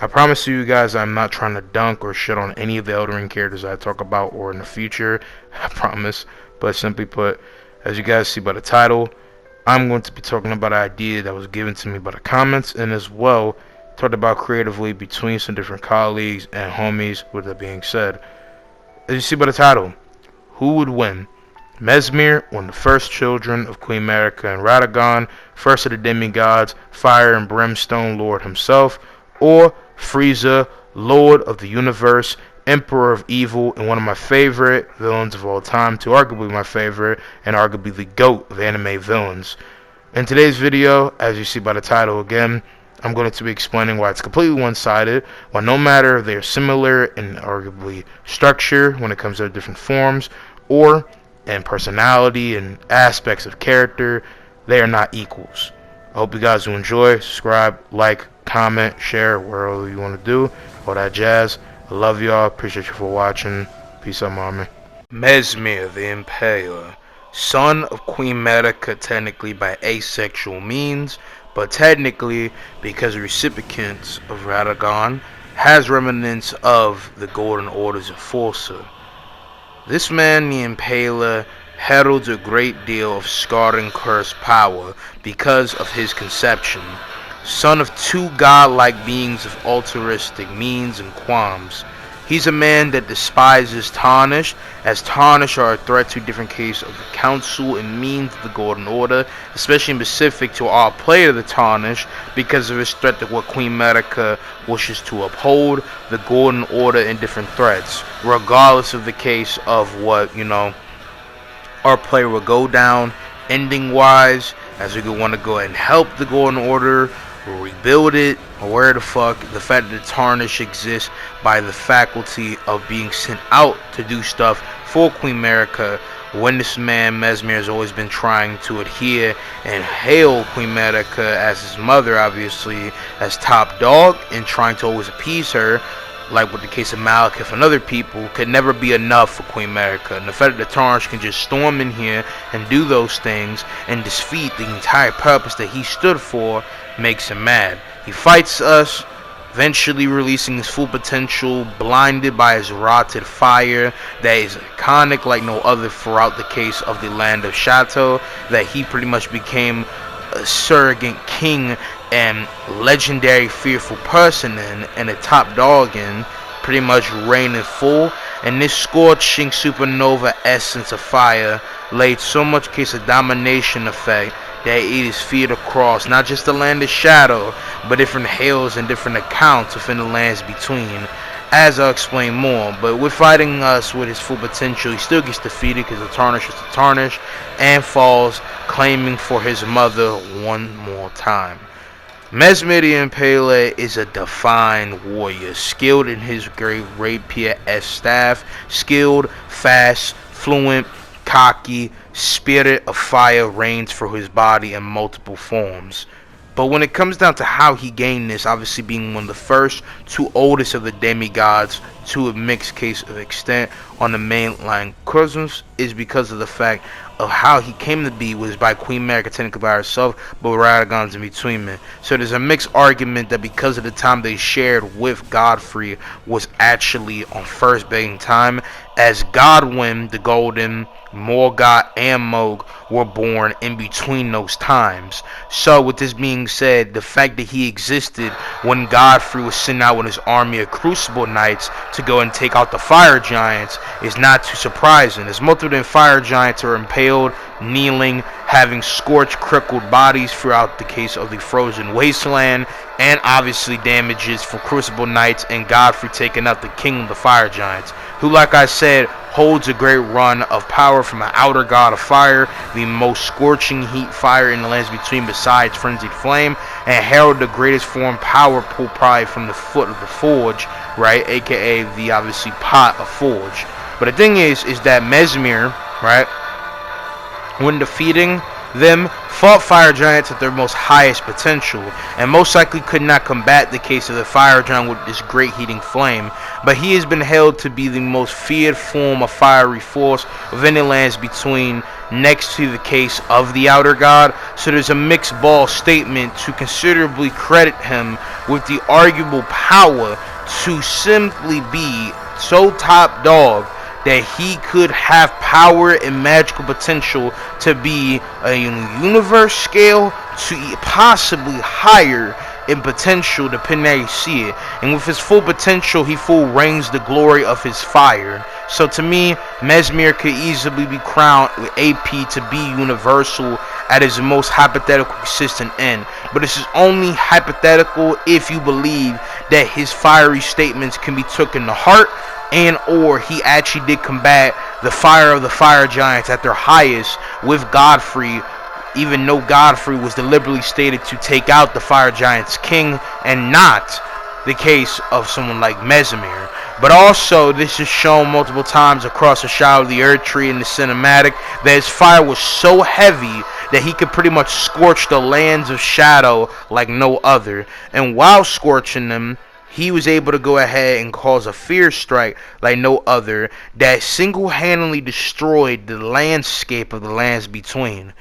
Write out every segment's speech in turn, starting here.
I promise you guys I'm not trying to dunk or shit on any of the Elden Ring characters I talk about or in the future. I promise. But simply put, as you guys see by the title, I'm going to be talking about an idea that was given to me by the comments, and as well talked about creatively between some different colleagues and homies. With that being said, as you see by the title, who would win? Messmer, one of the first children of Queen Marika and Radagon, first of the demigods, fire and brimstone lord himself, or Frieza, lord of the universe, emperor of evil, and one of my favorite villains of all time, to arguably my favorite, and arguably the GOAT of anime villains. In today's video, as you see by the title again, I'm going to be explaining why it's completely one-sided, why no matter if they are similar in arguably structure when it comes to different forms, or in personality and aspects of character, they are not equals. I hope you guys will enjoy. Subscribe, like, comment, share, whatever you want to do, all that jazz. I love y'all. Appreciate you for watching. Peace out, mommy. Messmer the Impaler, son of Queen Marika technically by asexual means, but technically because the recipients of Radagon has remnants of the Golden Orders of Forza. This man, the Impaler, heralds a great deal of scarred and cursed power because of his conception. Son of two godlike beings of altruistic means and qualms. He's a man that despises Tarnished, as Tarnished are a threat to different cases of the Council and means of the Golden Order, especially in specific to our player, the Tarnished, because of his threat to what Queen Marika wishes to uphold, the Golden Order in different threats, regardless of the case of what, our player will go down, ending-wise, as we could want to go ahead and help the Golden Order, or rebuild it, or where the fuck. The fact that the Tarnish exists by the faculty of being sent out to do stuff for Queen Marika, when this man Messmer has always been trying to adhere and hail Queen Marika as his mother, obviously as top dog, and trying to always appease her, like with the case of Malekith and other people, could never be enough for Queen Marika. And the fact that the Tarnish can just storm in here and do those things and defeat the entire purpose that he stood for makes him mad. He fights us, eventually releasing his full potential, blinded by his rotted fire that is iconic like no other throughout the case of the land of Shadow, that he pretty much became a surrogate king and legendary fearful person in, and a top dog in, pretty much reigning full. And this scorching supernova essence of fire laid so much case of domination effect that it is feared across not just the land of Shadow, but different hails and different accounts within the lands between, as I'll explain more. But with fighting us with his full potential, he still gets defeated because the Tarnish is the Tarnish, and falls, claiming for his mother one more time. Messmer the Impaler is a defined warrior, skilled in his great rapier-esque staff, skilled, fast, fluent, cocky, spirit of fire reigns through his body in multiple forms. But when it comes down to how he gained this, obviously being one of the first two oldest of the demigods to a mixed case of extent on the mainline cosmos, is because of the fact of how he came to be was by Queen Marika technically by herself, but Radagon's in between them. So there's a mixed argument that because of the time they shared with Godfrey was actually on first being time, as Godwyn the Golden, Morgoth, and Mohg were born in between those times. So with this being said, the fact that he existed when Godfrey was sent out with his army of Crucible Knights to go and take out the fire giants is not too surprising, as multiple of them fire giants are impaled, kneeling, having scorched, crippled bodies throughout the case of the frozen wasteland, and obviously damages for Crucible Knights and Godfrey taking out the king of the fire giants, who, like I said, holds a great run of power from an outer god of fire, the most scorching heat fire in the lands between besides frenzied flame, and herald the greatest form power pull probably from the foot of the forge, right, aka the obviously pot of forge. But the thing is that Messmer, right, when defeating them fought fire giants at their most highest potential, and most likely could not combat the case of the fire giant with this great heating flame, but he has been held to be the most feared form of fiery force within the lands between, next to the case of the outer god. So there's a mixed ball statement to considerably credit him with the arguable power to simply be so top dog that he could have power and magical potential to be a universe scale to possibly higher in potential, depending how you see it. And with his full potential, he full reigns the glory of his fire. So to me, Messmer could easily be crowned with AP to be universal at his most hypothetical consistent end. But this is only hypothetical if you believe that his fiery statements can be taken to heart, and or he actually did combat the fire of the fire giants at their highest with Godfrey, even though Godfrey was deliberately stated to take out the fire giant's king, and not the case of someone like Messmer. But also, this is shown multiple times across the Shadow of the Earth tree in the cinematic that his fire was so heavy that he could pretty much scorch the lands of Shadow like no other. And while scorching them, he was able to go ahead and cause a fierce strike like no other that single-handedly destroyed the landscape of the lands between.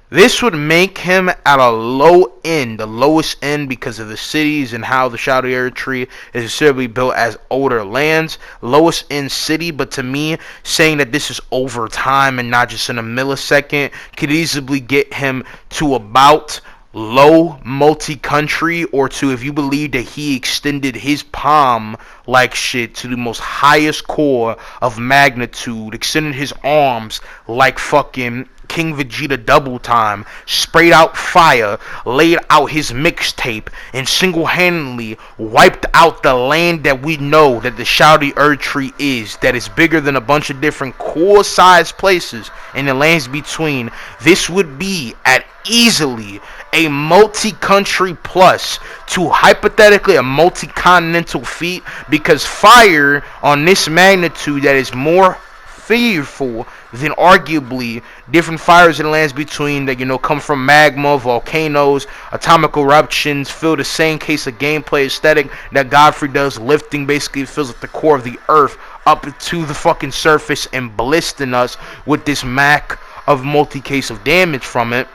This would make him at a low end, the lowest end, because of the cities and how the Shadow of the Earth tree is considerably built as older lands. Lowest end city, but to me, saying that this is over time and not just in a millisecond could easily get him to about low multi-country, or to, if you believe that he extended his palm like shit to the most highest core of magnitude, extended his arms like fucking King Vegeta double time, sprayed out fire, laid out his mixtape, and single-handedly wiped out the land that we know that the Shadow of the Earth tree is, that is bigger than a bunch of different core-sized places in the lands between. This would be at easily a multi-country plus to hypothetically a multi-continental feat, because fire on this magnitude that is more fearful than arguably different fires in the lands between that, come from magma, volcanoes, atomic eruptions, feel the same case of gameplay aesthetic that Godfrey does, lifting basically feels like the core of the earth up to the fucking surface and blasting us with this Mach of multi-case of damage from it.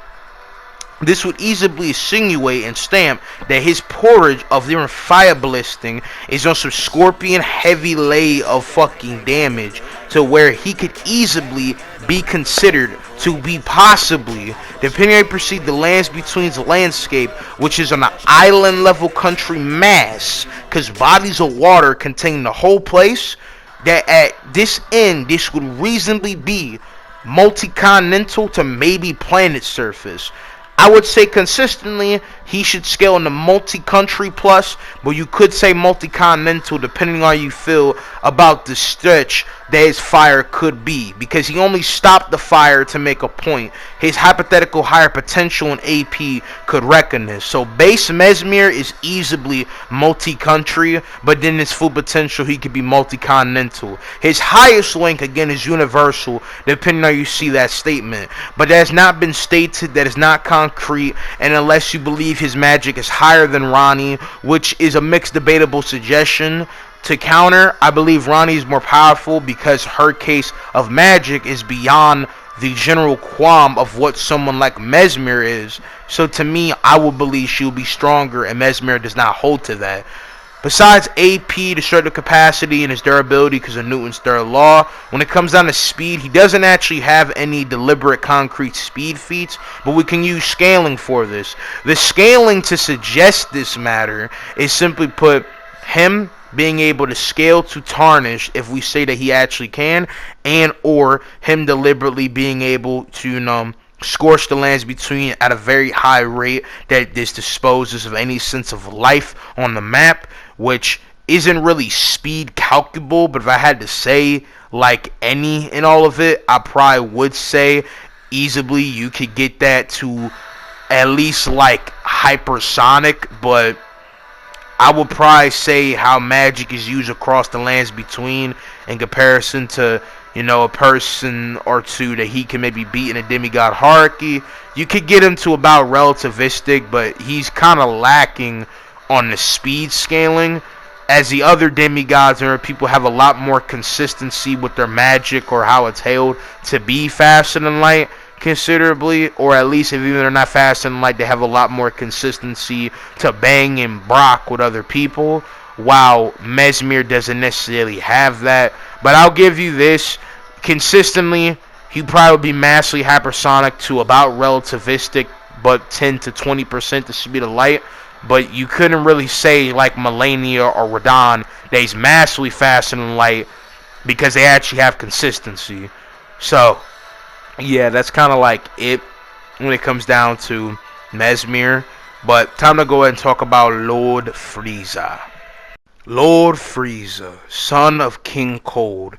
This would easily insinuate and stamp that his porridge of different fire ballisting is on some scorpion heavy lay of fucking damage, to where he could easily be considered to be possibly, depending on how you perceive the lands between the landscape, which is on an island level country mass, because bodies of water contain the whole place, that at this end, this would reasonably be multi-continental to maybe planet surface. I would say consistently he should scale in the multi-country plus, but you could say multi-continental depending on how you feel about the stretch that his fire could be, because he only stopped the fire to make a point. His hypothetical higher potential in AP could reckon this. So base Messmer is easily multi-country, but then his full potential he could be multi-continental. His highest link again is universal, depending on how you see that statement, but that has not been stated, that is not concrete, and unless you believe his magic is higher than Ronnie, which is a mixed debatable suggestion. To counter, I believe Ronnie is more powerful because her case of magic is beyond the general qualm of what someone like Messmer is. So to me, I would believe she will be stronger, and Messmer does not hold to that. Besides AP, destructive capacity, and his durability because of Newton's third law, when it comes down to speed, he doesn't actually have any deliberate concrete speed feats, but we can use scaling for this. The scaling to suggest this matter is simply put him being able to scale to tarnish, if we say that he actually can, and or him deliberately being able to scorch the lands between at a very high rate that this disposes of any sense of life on the map, which isn't really speed calculable. But if I had to say like any in all of it, I probably would say easily you could get that to at least like hypersonic. But I would probably say how magic is used across the lands between in comparison to a person or two that he can maybe beat in a demigod hierarchy. You could get him to about relativistic, but he's kind of lacking on the speed scaling. As the other demigods and people have a lot more consistency with their magic or how it's hailed to be faster than light considerably, or at least if even they're not faster than light, they have a lot more consistency to bang and brock with other people, while Messmer doesn't necessarily have that. But I'll give you this, consistently, he'd probably be massively hypersonic to about relativistic, but 10 to 20% the speed of light. But you couldn't really say like Melania or Radon that he's massively faster than light because they actually have consistency. So, yeah, that's kind of like it when it comes down to Messmer. But time to go ahead and talk about Lord Frieza. Lord Frieza, son of King Cold,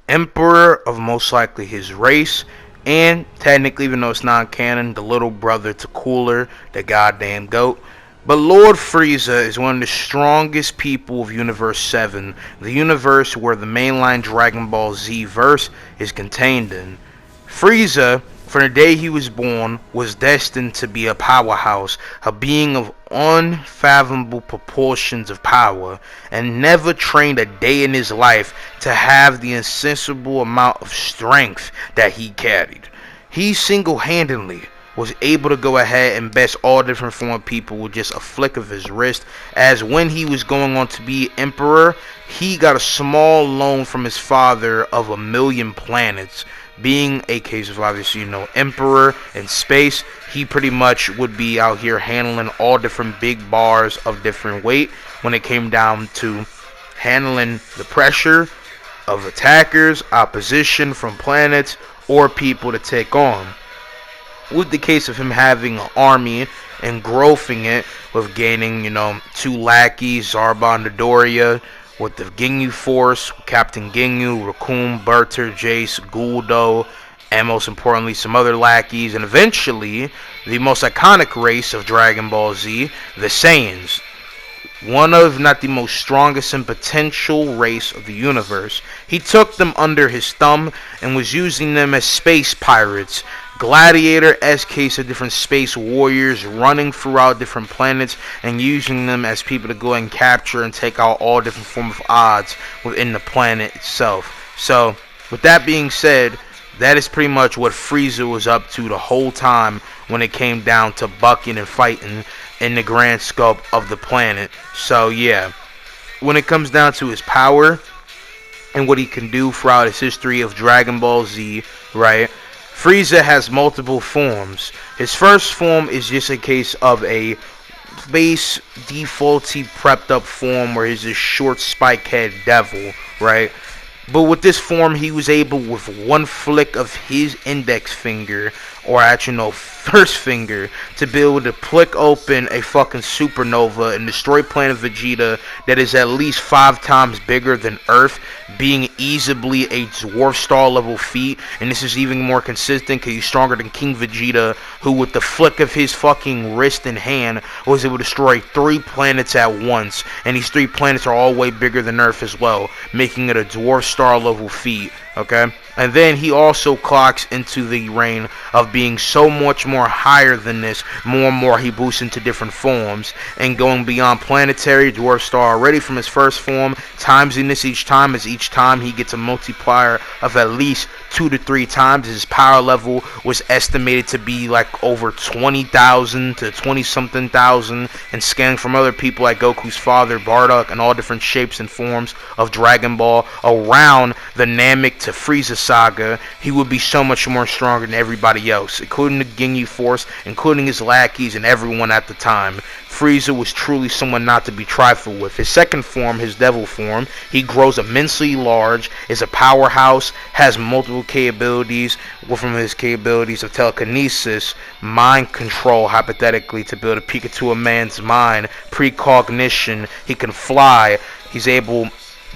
emperor of most likely his race, and technically, even though it's non-canon, the little brother to Cooler, the goddamn goat. But Lord Frieza is one of the strongest people of Universe 7, the universe where the mainline Dragon Ball Z verse is contained in. Frieza, from the day he was born, was destined to be a powerhouse, a being of unfathomable proportions of power, and never trained a day in his life to have the insensible amount of strength that he carried. He single-handedly was able to go ahead and best all different form of people with just a flick of his wrist, as when he was going on to be emperor, he got a small loan from his father of 1,000,000 planets. Being a case of, obviously, emperor in space, he pretty much would be out here handling all different big bars of different weight when it came down to handling the pressure of attackers, opposition from planets, or people to take on. With the case of him having an army and growing it with gaining, 2 lackeys, Zarbon and Dodoria, with the Ginyu Force, Captain Ginyu, Raccoon, Berter, Jace, Guldo, and most importantly some other lackeys, and eventually the most iconic race of Dragon Ball Z, the Saiyans. One of, not the most strongest and potential race of the universe. He took them under his thumb and was using them as space pirates, gladiator-esque case of different space warriors running throughout different planets and using them as people to go and capture and take out all different forms of odds within the planet itself. So, with that being said, that is pretty much what Frieza was up to the whole time when it came down to bucking and fighting in the grand scope of the planet. So yeah, when it comes down to his power and what he can do throughout his history of Dragon Ball Z, right? Frieza has multiple forms. His first form is just a case of a base defaulty prepped up form where he's a short spike head devil, right? But with this form, he was able, with one flick of his index finger, or actually no, first finger, to be able to flick open a fucking supernova and destroy planet Vegeta that is at least 5 times bigger than Earth, being easily a dwarf star level feat. And this is even more consistent because he's stronger than King Vegeta, who with the flick of his fucking wrist and hand was able to destroy 3 planets at once. And these 3 planets are all way bigger than Earth as well, making it a dwarf star level feat. Okay, and then he also clocks into the reign of being so much more higher than this. More and more he boosts into different forms and going beyond planetary dwarf star already from his first form, timesing this each time, as each time he gets a multiplier of at least 2 to 3 times. His power level was estimated to be like over 20,000 to 20 something thousand, and scanning from other people like Goku's father, Bardock, and all different shapes and forms of Dragon Ball around the Namek to Frieza saga, he would be so much more stronger than everybody else, including the Ginyu Force, including his lackeys and everyone at the time. Frieza was truly someone not to be trifled with. His second form, his devil form, he grows immensely large, is a powerhouse, has multiple capabilities, from his capabilities of telekinesis, mind control, hypothetically, to be able to peek into a man's mind, precognition, he can fly, he's able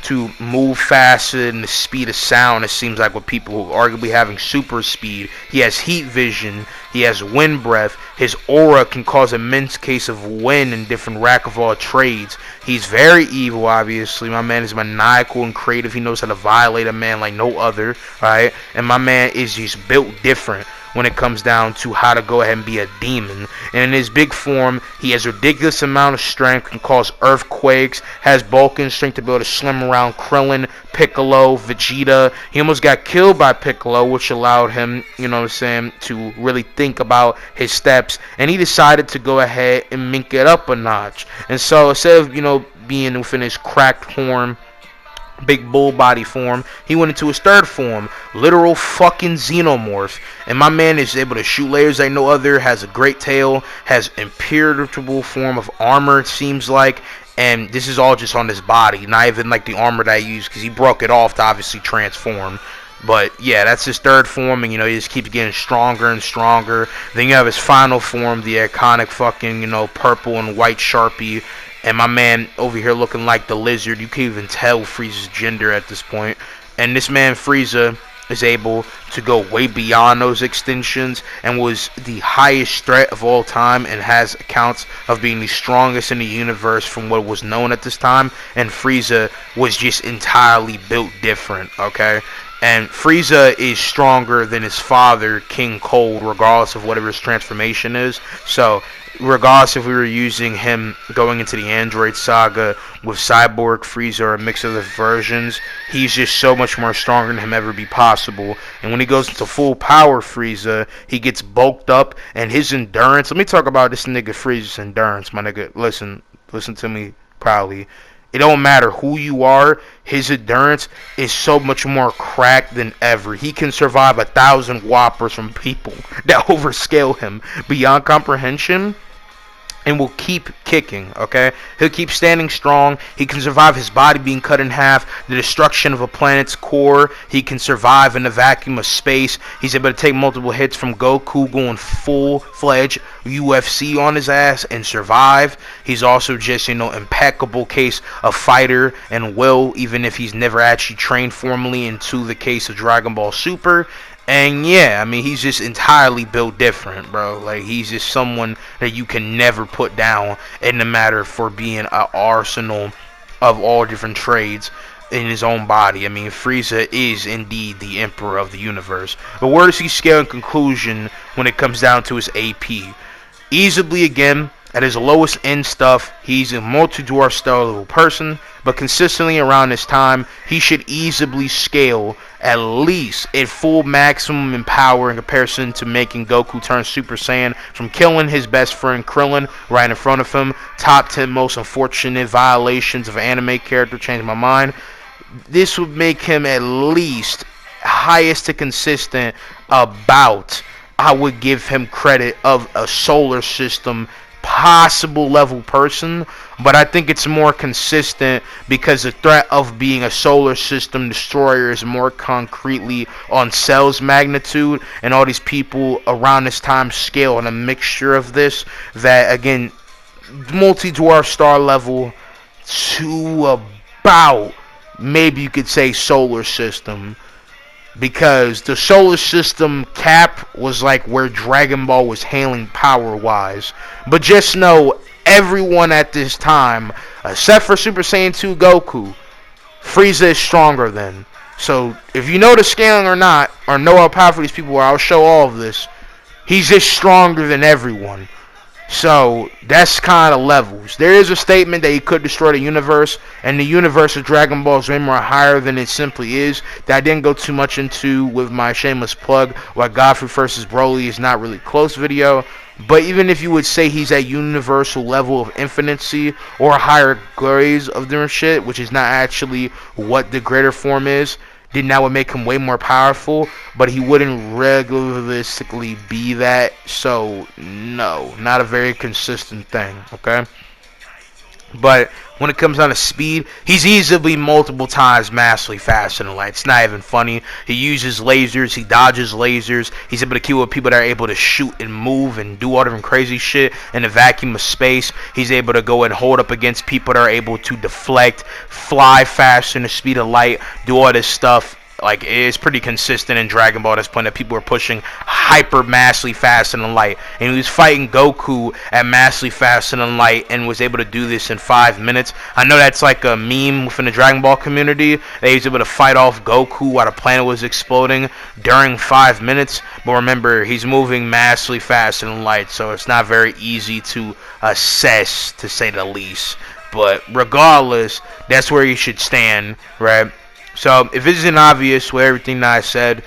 to move faster than the speed of sound. It seems like with people who are arguably having super speed. He has heat vision. He has wind breath. His aura can cause immense case of wind and different rack of all trades. He's very evil, obviously. My man is maniacal and creative. He knows how to violate a man like no other, right? And my man is just built different when it comes down to how to go ahead and be a demon. And in his big form, he has a ridiculous amount of strength, can cause earthquakes, has bulk and strength to be able to slim around Krillin, Piccolo, Vegeta. He almost got killed by Piccolo, which allowed him, you know what I'm saying, to really think about his steps. And he decided to go ahead and mink it up a notch. And so instead of, being within his cracked form, big bull body form, he went into his third form, literal fucking xenomorph. And my man is able to shoot lasers like no other, has a great tail, has impenetrable form of armor, it seems like. And this is all just on his body, not even like the armor that I used, because he broke it off to obviously transform. But yeah, that's his third form, and he just keeps getting stronger and stronger. Then you have his final form, the iconic fucking, purple and white Sharpie. And my man over here looking like the lizard. You can't even tell Frieza's gender at this point. And this man Frieza is able to go way beyond those extensions and was the highest threat of all time and has accounts of being the strongest in the universe from what was known at this time. And Frieza was just entirely built different, okay? And Frieza is stronger than his father, King Cold, regardless of whatever his transformation is. So regardless if we were using him going into the Android saga with Cyborg Frieza or a mix of the versions, he's just so much more stronger than him ever be possible. And when he goes into full power Frieza, he gets bulked up, and his endurance. Let me talk about this nigga Frieza's endurance, my nigga. Listen to me proudly. It don't matter who you are, his endurance is so much more cracked than ever. He can survive 1,000 whoppers from people that overscale him beyond comprehension and will keep kicking, okay? He'll keep standing strong. He can survive his body being cut in half, the destruction of a planet's core. He can survive in the vacuum of space. He's able to take multiple hits from Goku going full-fledged UFC on his ass and survive. He's also just, impeccable case of fighter and will, even if he's never actually trained formally into the case of Dragon Ball Super. And yeah, I mean, he's just entirely built different, bro. Like, he's just someone that you can never put down in the matter for being an arsenal of all different trades in his own body. I mean, Frieza is indeed the emperor of the universe. But where does he scale in conclusion when it comes down to his AP? Easily, again, at his lowest end stuff, he's a multi-dwarf star level person, but consistently around this time, he should easily scale at least at full maximum in power in comparison to making Goku turn Super Saiyan, from killing his best friend Krillin right in front of him. Top 10 most unfortunate violations of an anime character, changed my mind. This would make him at least highest to consistent about, I would give him credit of a solar system possible level person, but I think it's more consistent because the threat of being a solar system destroyer is more concretely on Cell's magnitude, and all these people around this time scale on a mixture of this, that again, multi-dwarf star level to about, maybe you could say, solar system. Because the solar system cap was like where Dragon Ball was hailing power-wise. But just know, everyone at this time, except for Super Saiyan 2 Goku, Frieza is stronger than. So, if you know the scaling or not, or know how powerful these people are, I'll show all of this. He's just stronger than everyone. So, that's kind of levels. There is a statement that he could destroy the universe, and the universe of Dragon Ball is way more higher than it simply is, that I didn't go too much into with my shameless plug, why Godfrey vs. Broly is not really close video. But even if you would say he's at universal level of infinity or higher grades of their shit, which is not actually what the greater form is, then that would make him way more powerful, but he wouldn't realistically be that. So no, not a very consistent thing, okay? But when it comes down to speed, he's easily multiple times massively faster than light. It's not even funny. He uses lasers. He dodges lasers. He's able to kill with people that are able to shoot and move and do all different crazy shit in a vacuum of space. He's able to go and hold up against people that are able to deflect, fly faster than the speed of light, do all this stuff. Like, it's pretty consistent in Dragon Ball at this point that people are pushing hyper massively faster than light. And he was fighting Goku at massively faster than light and was able to do this in 5 minutes. I know that's like a meme within the Dragon Ball community. That he was able to fight off Goku while the planet was exploding during 5 minutes. But remember, he's moving massively faster than light, so it's not very easy to assess, to say the least. But regardless, that's where you should stand, right? So, if it isn't obvious with everything that I said,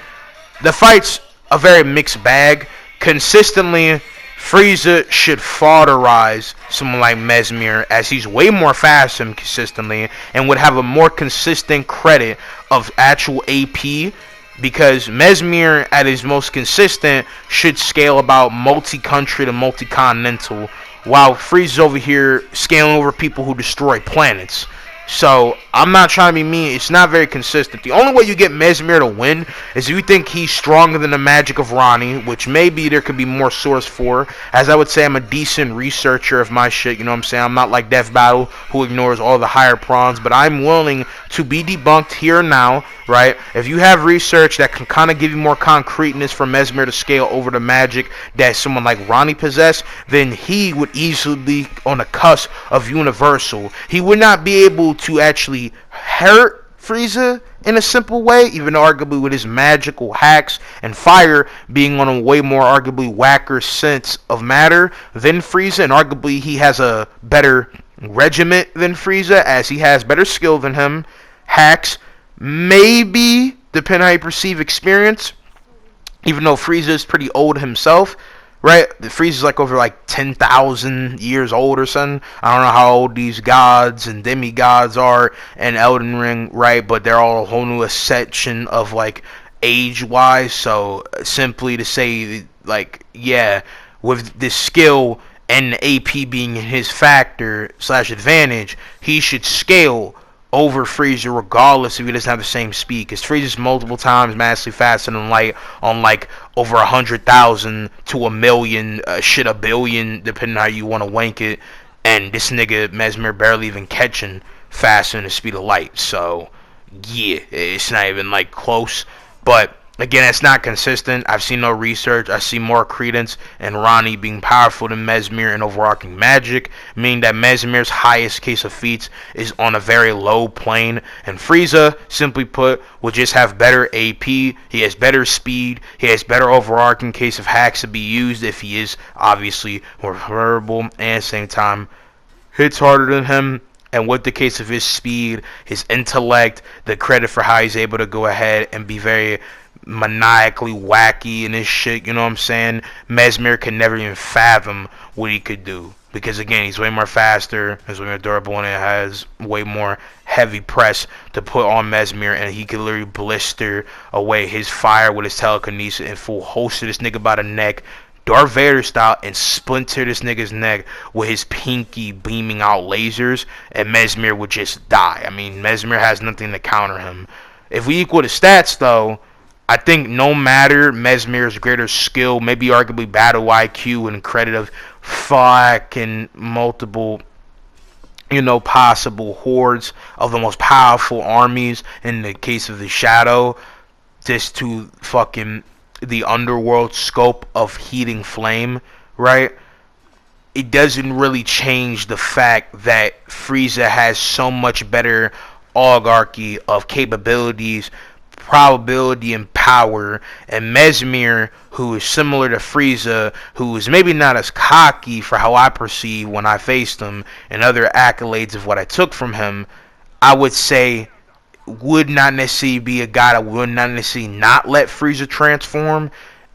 the fight's a very mixed bag. Consistently, Frieza should foderize someone like Messmer, as he's way more fast than consistently, and would have a more consistent credit of actual AP, because Messmer, at his most consistent, should scale about multi-country to multi-continental, while Frieza's over here scaling over people who destroy planets. So, I'm not trying to be mean. It's not very consistent. The only way you get Messmer to win is if you think he's stronger than the magic of Ronnie, which maybe there could be more source for. As I would say, I'm a decent researcher of my shit, you know what I'm saying? I'm not like Death Battle, who ignores all the higher prawns, but I'm willing to be debunked here and now, right? If you have research that can kind of give you more concreteness for Messmer to scale over the magic that someone like Ronnie possessed, then he would easily be on the cusp of universal. He would not be able to actually hurt Frieza in a simple way, even arguably with his magical hacks and fire being on a way more arguably whacker sense of matter than Frieza, and arguably he has a better regiment than Frieza, as he has better skill than him, hacks, maybe, depending on how you perceive experience, even though Frieza is pretty old himself. Right, the Frieza's like over like 10,000 years old or something. I don't know how old these gods and demigods are in Elden Ring, right? But they're all a whole new section of like age-wise. So simply to say, like, yeah, with this skill and the AP being his factor / advantage, he should scale over Frieza regardless if he doesn't have the same speed, because Frieza's multiple times massively faster than light on like over 100,000 to a million, a billion, depending on how you want to wank it, and this nigga Messmer barely even catching faster than the speed of light. So yeah, it's not even like close. But again, it's not consistent. I've seen no research. I see more credence in Ronnie being powerful than Messmer in overarching magic, meaning that Messmer's highest case of feats is on a very low plane, and Frieza, simply put, will just have better AP. He has better speed. He has better overarching case of hacks to be used if he is obviously more variable, and at the same time hits harder than him. And with the case of his speed, his intellect, the credit for how he's able to go ahead and be very maniacally wacky and this shit, you know what I'm saying? Messmer can never even fathom what he could do, because again, he's way more faster, he's way more durable, and it has way more heavy press to put on Messmer, and he can literally blister away his fire with his telekinesis and full holster this nigga by the neck, Darth Vader style, and splinter this nigga's neck with his pinky beaming out lasers, and Messmer would just die. I mean, Messmer has nothing to counter him. If we equal the stats though, I think no matter Messmer's greater skill, maybe arguably battle IQ and credit of fucking multiple, you know, possible hordes of the most powerful armies in the case of the Shadow, just to fucking the underworld scope of heating flame, right? It doesn't really change the fact that Frieza has so much better oligarchy of capabilities, probability, and power, and Messmer, who is similar to Frieza, who is maybe not as cocky for how I perceive when I faced him, and other accolades of what I took from him, I would say would not necessarily be a guy that would not necessarily not let Frieza transform.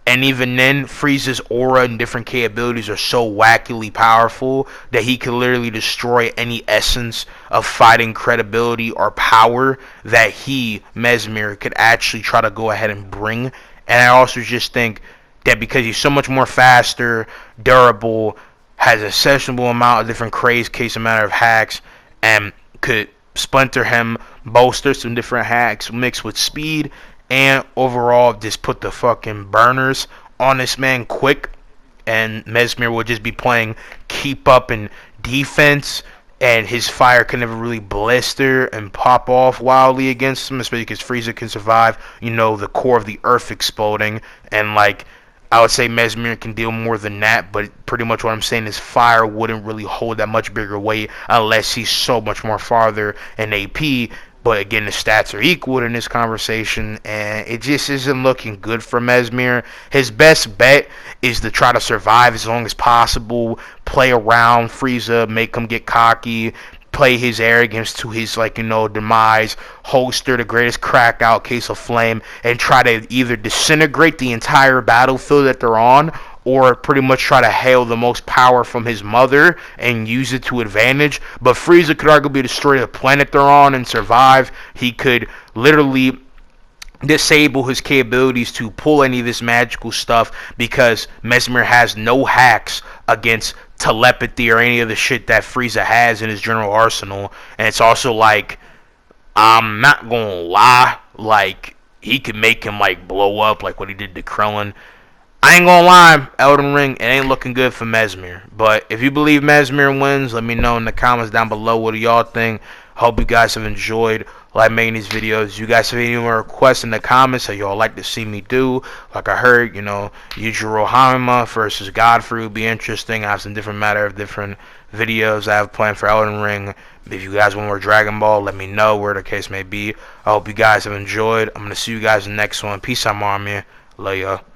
And even then, Frieza's aura and different capabilities are so wackily powerful that he can literally destroy any essence of fighting credibility or power that he, Messmer, could actually try to go ahead and bring. And I also just think that because he's so much more faster, durable, has a sessionable amount of different case amount of hacks, and could splinter him, bolster some different hacks mixed with speed, and overall just put the fucking burners on this man quick. And Messmer will just be playing keep up and defense, and his fire can never really blister and pop off wildly against him, especially because Frieza can survive, the core of the earth exploding. And like, I would say Messmer can deal more than that, but pretty much what I'm saying is fire wouldn't really hold that much bigger weight unless he's so much more farther in AP. But again, the stats are equal in this conversation, and it just isn't looking good for Messmer. His best bet is to try to survive as long as possible, play around Frieza, make him get cocky, play his arrogance to his, demise, holster the greatest crack out case of flame, and try to either disintegrate the entire battlefield that they're on, or pretty much try to hail the most power from his mother and use it to advantage. But Frieza could arguably destroy the planet they're on and survive. He could literally disable his capabilities to pull any of this magical stuff, because Messmer has no hacks against telepathy or any of the shit that Frieza has in his general arsenal. And it's also like, I'm not gonna lie, like, he could make him blow up like what he did to Krillin. I ain't gonna lie, Elden Ring, it ain't looking good for Messmer. But if you believe Messmer wins, let me know in the comments down below. What do y'all think? Hope you guys have enjoyed making these videos. You guys have any more requests in the comments that y'all like to see me do? Like I heard, Yujiro Hanma versus Godfrey would be interesting. I have some different videos I have planned for Elden Ring. If you guys want more Dragon Ball, let me know, where the case may be. I hope you guys have enjoyed. I'm going to see you guys in the next one. Peace out, Army. Love y'all.